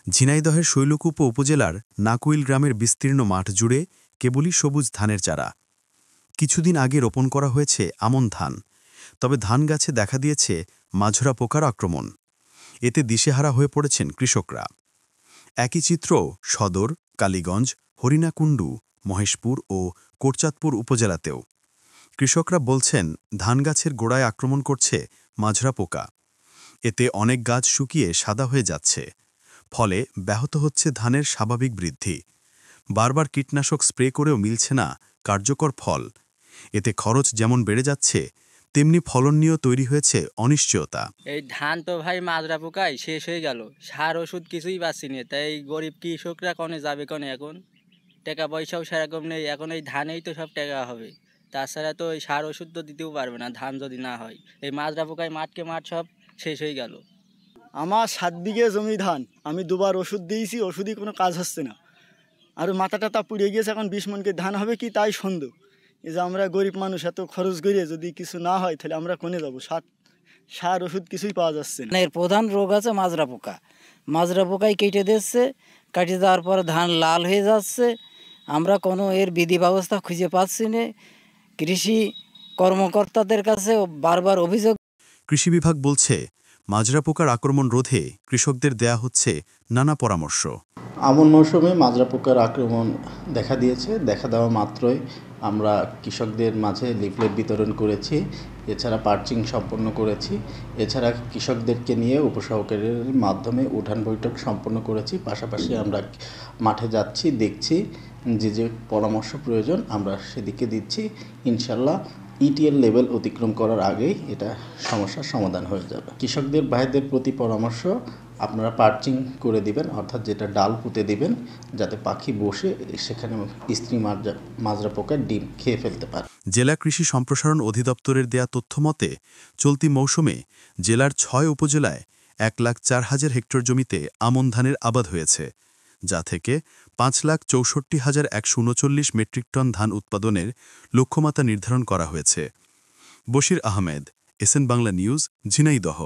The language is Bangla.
ঝিনাইদহের শৈলকুপা উপজেলার নাকুইল গ্রামের বিস্তীর্ণ মাঠ জুড়ে কেবলই সবুজ ধানের চারা। কিছুদিন আগে রোপণ করা হয়েছে আমন ধান, তবে ধান গাছে দেখা দিয়েছে মাঝরা পোকার আক্রমণ। এতে দিশেহারা হয়ে পড়েছেন কৃষকরা। একই চিত্র সদর, কালীগঞ্জ, হরিণাকুণ্ডু, মহেশপুর ও কোটচাঁদপুর উপজেলাতেও। কৃষকরা বলছেন ধান গাছের গোড়ায় আক্রমণ করছে মাঝরা পোকা। এতে অনেক গাছ শুকিয়ে সাদা হয়ে যাচ্ছে, ফলে ব্যাহত হচ্ছে ধানের স্বাভাবিক বৃদ্ধি। বারবার কীটনাশক স্প্রে করেও মিলছে না কার্যকর ফল। এতে খরচ যেমন বেড়ে যাচ্ছে, তেমনি ফলন নিয়েও তৈরি হয়েছে অনিশ্চয়তা। এই ধান তো ভাই মাজরা পোকায় শেষ হয়ে গেল, সার ওষুধ কিছুই পাচ্ছি না, তাই গরিব কৃষকরা কনে যাবে কনে? এখন টাকা পয়সাও সেরকম নেই, এখন এই ধানেই তো সব টাকা হবে। তাছাড়া তো এই সার ওষুধ তো দিতেও পারবে না ধান যদি না হয়। এই মাজরা পোকায় মাঠকে মাঠ সব শেষ হয়ে গেল। আমার 7 বিঘে জমি ধান, আমি দুবার ওষুধ দিয়েছি, ওষুধই কোনো কাজ হচ্ছে না। আর মাথাটা পুড়ে গিয়েছে, এখন 20 মণকে ধান হবে কি তাই সন্দেহ। এই যে আমরা গরিব মানুষ, এত খরচ করিয়ে যদি কিছু না হয় তাহলে আমরা কোনে যাবো? সার ওষুধ কিছুই পাওয়া যাচ্ছে না। এর প্রধান রোগ আছে মাজরা পোকা। মাজরা পোকায় কেটে দিচ্ছে, কাটে যাওয়ার পর ধান লাল হয়ে যাচ্ছে। আমরা কোনো এর বিধি ব্যবস্থা খুঁজে পাচ্ছি না। কৃষি কর্মকর্তাদের কাছে বারবার অভিযোগ। কৃষি বিভাগ বলছে মাজরা পোকার আক্রমণ রোধে কৃষকদের দেয়া হচ্ছে নানা পরামর্শ। আমন মৌসুমে মাজরা পোকার আক্রমণ দেখা দিয়েছে। দেখা দেওয়া মাত্রই আমরা কৃষকদের মাঝে লিফলেট বিতরণ করেছি, এছাড়া পার্চিং সম্পন্ন করেছি, এছাড়া কৃষকদেরকে নিয়ে উপসহকারীর মাধ্যমে উঠান বৈঠক সম্পন্ন করেছি। পাশাপাশি আমরা মাঠে যাচ্ছি, দেখছি যে পরামর্শ প্রয়োজন আমরা সেদিকে দিচ্ছি। ইনশাল্লাহ ইটিএল লেভেল অতিক্রম করার আগেই এটা সমস্যার সমাধান হয়ে যাবে। কৃষকদের ভাইদের প্রতি পরামর্শ, আপনারা পার্চিং করে দিবেন, অর্থাৎ যেটা ডাল পুঁতে দিবেন, যাতে পাখি বসে সেখানে স্ত্রী মাজরা পোকার ডিম খেয়ে ফেলতে পারে। জেলা কৃষি সম্প্রসারণ অধিদপ্তরের দেয়া তথ্য মতে চলতি মৌসুমে জেলার 6 উপজেলায় 1,04,000 হেক্টর জমিতে আমন ধানের আবাদ হয়েছে, যা থেকে 5,64,139 মেট্রিক টন ধান উৎপাদনের লক্ষ্যমাত্রা নির্ধারণ করা হয়েছে। Bashir Ahmed, SN Bangla News, Jhenaidah.